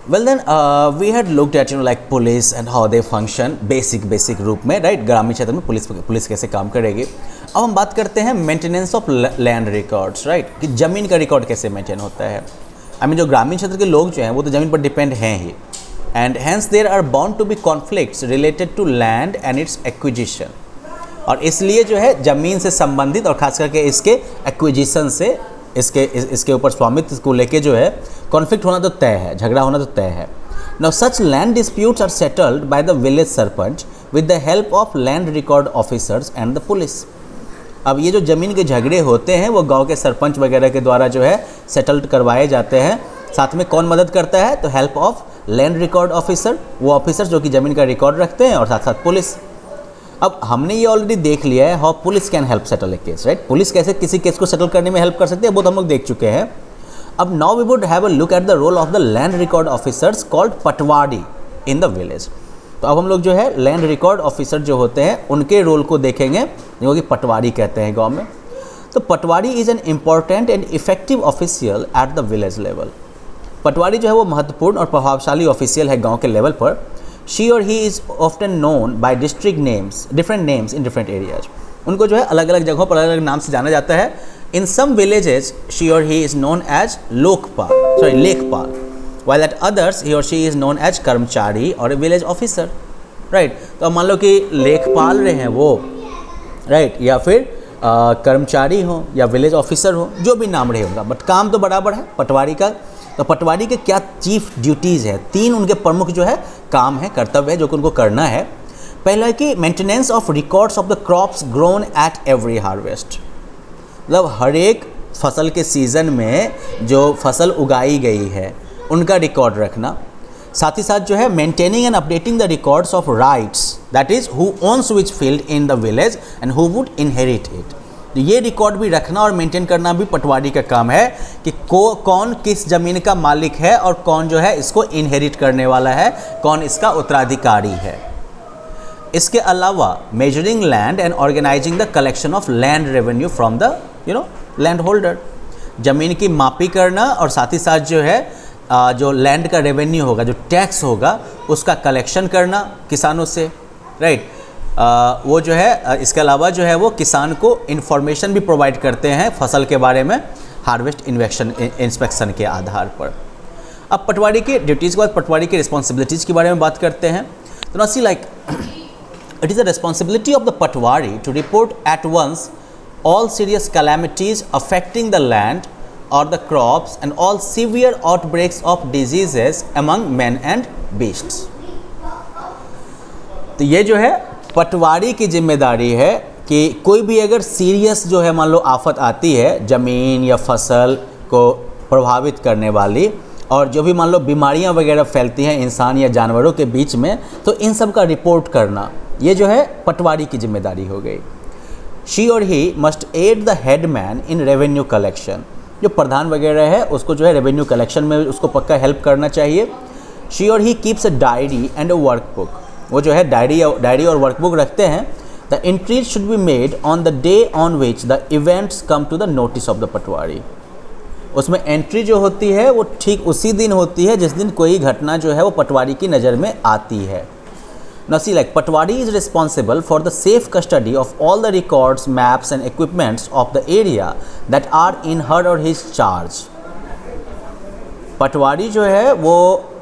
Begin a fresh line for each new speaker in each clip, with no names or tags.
Well then we had looked at like police and how they function basic रूप में, right. ग्रामीण क्षेत्र में पुलिस कैसे काम करेगी। अब हम बात करते हैं maintenance of land records, right, कि ज़मीन का रिकॉर्ड कैसे मेंटेन होता है। आई मीन जो ग्रामीण क्षेत्र के लोग जो हैं वो तो ज़मीन पर डिपेंड हैं ही, and hence there are bound to be conflicts related to land and its acquisition. और इसलिए जो है ज़मीन से संबंधित और खास करके इसके एक्विजिशन से, इसके ऊपर स्वामित्व को लेके जो है कॉन्फ्लिक्ट होना तो तय है, झगड़ा होना तो तय है। Now such land disputes are settled by the village sarpanch with the help of land record officers and the police. अब ये जो ज़मीन के झगड़े होते हैं वो गांव के सरपंच वगैरह के द्वारा जो है सेटल्ड करवाए जाते हैं। साथ में कौन मदद करता है, तो help of land record officer, वो ऑफिसर जो कि ज़मीन का रिकॉर्ड रखते हैं, और साथ साथ पुलिस। अब हमने ये ऑलरेडी देख लिया है how police can help settle A case, right. Police कैसे किसी केस को सेटल करने में हेल्प कर सकती है वो तो हम लोग देख चुके हैं। अब now we would have a look at the role of the land record officers called patwari in the village. तो अब हम लोग जो है लैंड रिकॉर्ड ऑफिसर जो होते हैं उनके रोल को देखेंगे, जो कि पटवारी कहते हैं गाँव में। तो patwari is an important and effective official at the village level. Patwari जो है वो महत्वपूर्ण और प्रभावशाली ऑफिशियल है गाँव के लेवल पर। She or he is often known by different names in different areas. उनको जो है अलग अलग जगहों पर अलग अलग नाम से जाना जाता है। In some villages, she or he is known as lekpal, while at others, he or she is known as कर्मचारी और a village officer, right? तो अब मान लो कि लेखपाल रहे हैं वो, right? या फिर कर्मचारी हो या विलेज ऑफिसर हो, जो भी नाम रहे होगा, बट काम तो बराबर है पटवारी का। तो पटवारी के क्या चीफ ड्यूटीज़ है, 3 उनके प्रमुख जो है काम है, कर्तव्य है जो कि उनको करना है। पहला है कि maintenance of records of the crops grown at every harvest, मतलब हर एक फसल के सीज़न में जो फसल उगाई गई है उनका रिकॉर्ड रखना। साथ ही साथ जो है maintaining and updating the records of rights, that is who owns which field in the village and who would inherit it. तो ये रिकॉर्ड भी रखना और मेंटेन करना भी पटवारी का काम है कि कौन किस ज़मीन का मालिक है और कौन जो है इसको इनहेरिट करने वाला है, कौन इसका उत्तराधिकारी है। इसके अलावा measuring land and organising the collection of land revenue from the land holder, ज़मीन की मापी करना और साथ ही साथ जो है जो लैंड का रेवेन्यू होगा, जो टैक्स होगा, उसका कलेक्शन करना किसानों से, राइट। वो जो है इसके अलावा जो है वो किसान को इन्फॉर्मेशन भी प्रोवाइड करते हैं फसल के बारे में हार्वेस्ट इंस्पेक्शन के आधार पर। अब पटवारी की ड्यूटीज़ के बाद पटवारी की रिस्पॉन्सिबिलिटीज़ के बारे में बात करते हैं। तो ना see like it is the responsibility of the patwari to report at once all serious calamities affecting the land or the crops and all severe outbreaks of diseases among men and beasts। तो ये जो है पटवारी की जिम्मेदारी है कि कोई भी अगर सीरियस जो है मान लो आफत आती है ज़मीन या फसल को प्रभावित करने वाली, और जो भी मान लो बीमारियां वगैरह फैलती हैं इंसान या जानवरों के बीच में, तो इन सब का रिपोर्ट करना ये जो है पटवारी की जिम्मेदारी हो गई। She or he must aid the headman in revenue collection। जो प्रधान वगैरह है उसको जो है रेवेन्यू कलेक्शन में उसको पक्का हेल्प करना चाहिए। She or he keeps a diary and a workbook। वो जो है डायरी और वर्कबुक रखते हैं। The entries should be made on the day on which the events come to the notice of the पटवारी। उसमें एंट्री जो होती है वो ठीक उसी दिन होती है जिस दिन कोई घटना जो है वो पटवारी की नज़र में आती है। Now see, like Patwari is responsible for the safe custody of all the records, maps and equipments of the area that are in her or his charge। पटवारी जो है वो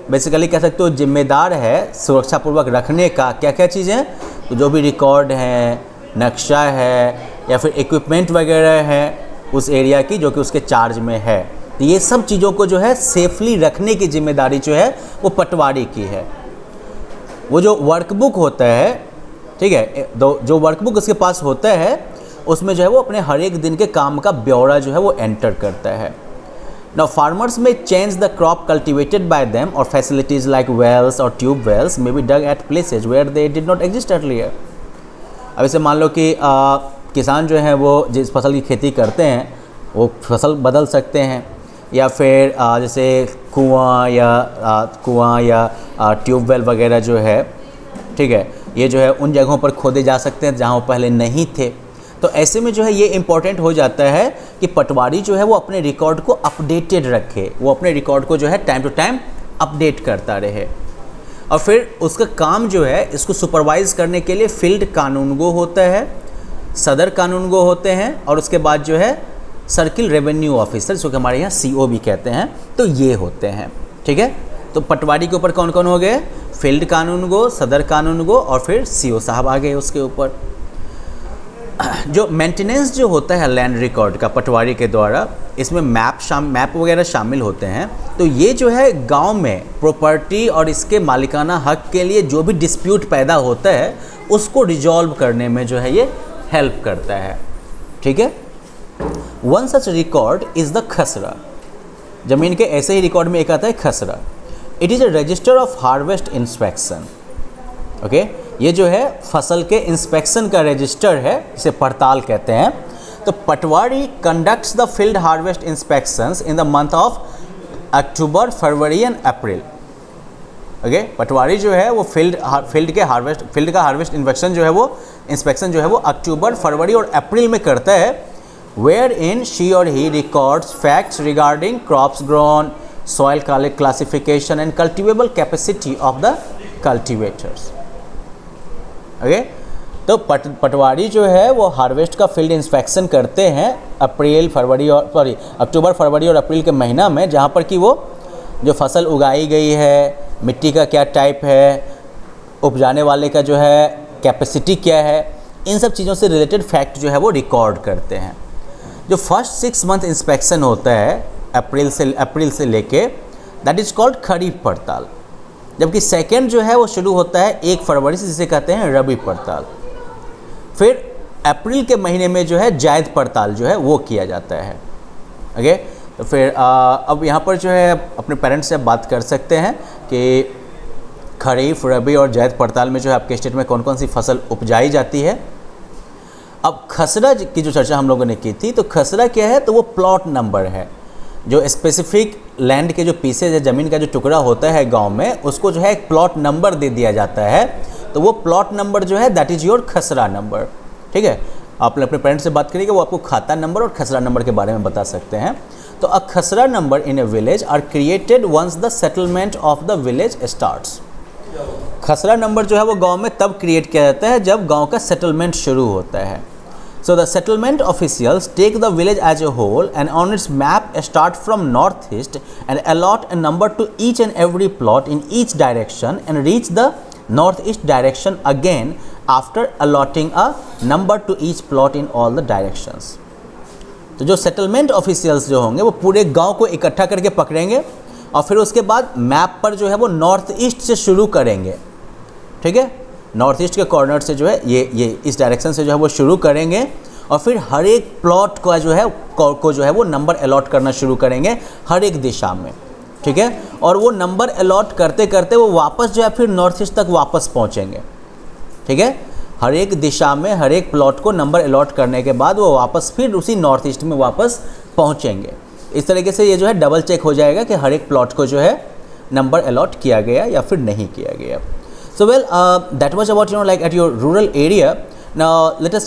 बेसिकली कह सकते हो जिम्मेदार है सुरक्षापूर्वक रखने का क्या क्या चीज़ें, तो जो भी रिकॉर्ड है, नक्शा है या फिर इक्विपमेंट वगैरह है उस एरिया की जो कि उसके चार्ज में है, तो ये सब चीज़ों को जो है सेफली रखने की जिम्मेदारी जो है वो पटवारी की है। वो जो वर्कबुक होता है, ठीक है, जो वर्कबुक उसके पास होता है उसमें जो है वो अपने हर एक दिन के काम का ब्यौरा जो है वो एंटर करता है। Now farmers may change the crop cultivated by them और फैसिलिटीज़ लाइक वेल्स और tube wells may be dug at places where they did not exist earlier. अब इसे मान लो कि किसान जो है वो जिस फसल की खेती करते हैं वो फसल बदल सकते हैं, या फिर जैसे कुआं या ट्यूबवेल वगैरह जो है, ठीक है, ये जो है उन जगहों पर खोदे जा सकते हैं जहाँ वो पहले नहीं थे। तो ऐसे में जो है ये इम्पॉर्टेंट हो जाता है कि पटवारी जो है वो अपने रिकॉर्ड को अपडेटेड रखे, वो अपने रिकॉर्ड को जो है टाइम टू टाइम अपडेट करता रहे। और फिर उसका काम जो है इसको सुपरवाइज़ करने के लिए फील्ड कानूनगो होता है, सदर कानूनगो होते हैं, और उसके बाद जो है सर्किल रेवेन्यू ऑफिसर, जो कि हमारे यहाँ CO भी कहते हैं, तो ये होते हैं। ठीक है, तो पटवारी के ऊपर कौन कौन हो गए? फील्ड कानूनगो, सदर कानूनगो, और फिर CO साहब आ गए उसके ऊपर। जो मेंटेनेंस जो होता है लैंड रिकॉर्ड का पटवारी के द्वारा, इसमें मैप वगैरह शामिल होते हैं। तो ये जो है गांव में प्रॉपर्टी और इसके मालिकाना हक के लिए जो भी डिस्प्यूट पैदा होता है उसको रिजॉल्व करने में जो है ये हेल्प करता है। ठीक है, one such record is the खसरा। ज़मीन के ऐसे ही रिकॉर्ड में एक आता है खसरा। It is a resistor of harvest inspection. Okay, ये जो है फसल के इंस्पेक्शन का रजिस्टर है, इसे पड़ताल कहते हैं। तो patwari conducts the field harvest inspections in the month of October, February and April. Okay, patwari जो है वो फील्ड का हार्वेस्ट इंस्पेक्शन जो है वो अक्टूबर, फरवरी और अप्रैल में करता है। वेयर इन शी और he records facts regarding crops grown, soil classification and cultivable capacity of the cultivators. Okay, तो पटवारी जो है वो हार्वेस्ट का फील्ड इंस्पेक्शन करते हैं अक्टूबर, फरवरी और अप्रैल के महीना में, जहाँ पर कि वो जो फसल उगाई गई है, मिट्टी का क्या टाइप है, उपजाने वाले का जो है कैपेसिटी क्या है, इन सब चीज़ों से रिलेटेड फैक्ट जो है वो रिकॉर्ड करते हैं। जो फर्स्ट 6 मंथ इंस्पेक्शन होता है अप्रैल से लेके, दैट इज़ कॉल्ड खरीफ पड़ताल। जबकि सेकेंड जो है वो शुरू होता है 1 फरवरी से, जिसे कहते हैं रबी पड़ताल। फिर अप्रैल के महीने में जो है जायद पड़ताल जो है वो किया जाता है। ओके, तो फिर अब यहाँ पर जो है अपने पेरेंट्स से बात कर सकते हैं कि खरीफ, रबी और जायद पड़ताल में जो है आपके स्टेट में कौन कौन सी फसल उपजाई जाती है। अब खसरा की जो चर्चा हम लोगों ने की थी, तो खसरा क्या है? तो वो प्लॉट नंबर है। जो स्पेसिफिक लैंड के जो पीसेज है, ज़मीन का जो टुकड़ा होता है गांव में, उसको जो है एक प्लॉट नंबर दे दिया जाता है। तो वो प्लॉट नंबर जो है दैट इज़ योर खसरा नंबर। ठीक है, आप अपने पेरेंट्स से बात करिएगा, वो आपको खाता नंबर और खसरा नंबर के बारे में बता सकते हैं। तो a khasra number in a village are created once the settlement of the village starts. Khasra number जो है वो गाँव में तब क्रिएट किया जाता है जब गाँव का सेटलमेंट शुरू होता है। So the settlement officials take the village as a whole and on its map start from northeast and allot a number to each and every plot in each direction and reach the northeast direction again after allotting a number to each plot in all the directions. तो जो settlement officials जो होंगे वो पूरे गांव को इकट्ठा करके पकड़ेंगे और फिर उसके बाद मैप पर जो है वो नॉर्थ ईस्ट से शुरू करेंगे। ठीक है, नॉर्थ ईस्ट के कॉर्नर से जो है ये इस डायरेक्शन से जो है वो शुरू करेंगे और फिर हर एक प्लॉट का जो है वो नंबर अलॉट करना शुरू करेंगे हर एक दिशा में। ठीक है, और वो नंबर अलॉट करते करते वो वापस जो है फिर नॉर्थ ईस्ट तक वापस पहुंचेंगे। ठीक है, हर एक दिशा में हर एक प्लॉट को नंबर अलॉट करने के बाद वो वापस फिर उसी नॉर्थ ईस्ट में वापस पहुंचेंगे। इस तरीके से ये जो है डबल चेक हो जाएगा कि हर एक प्लॉट को जो है नंबर अलॉट किया गया या फिर नहीं किया गया। So well, that was about like at your rural area. Now let us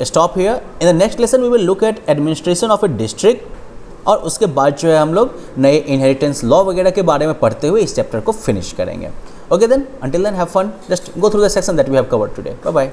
stop here. In the next lesson we will look at administration of a district और उसके बाद जो है हम लोग नए इनहेरिटेंस लॉ वगैरह के बारे में पढ़ते हुए इस चैप्टर को फिनिश करेंगे। Okay then, until then have fun. Just go through the section that we have covered today. Bye bye.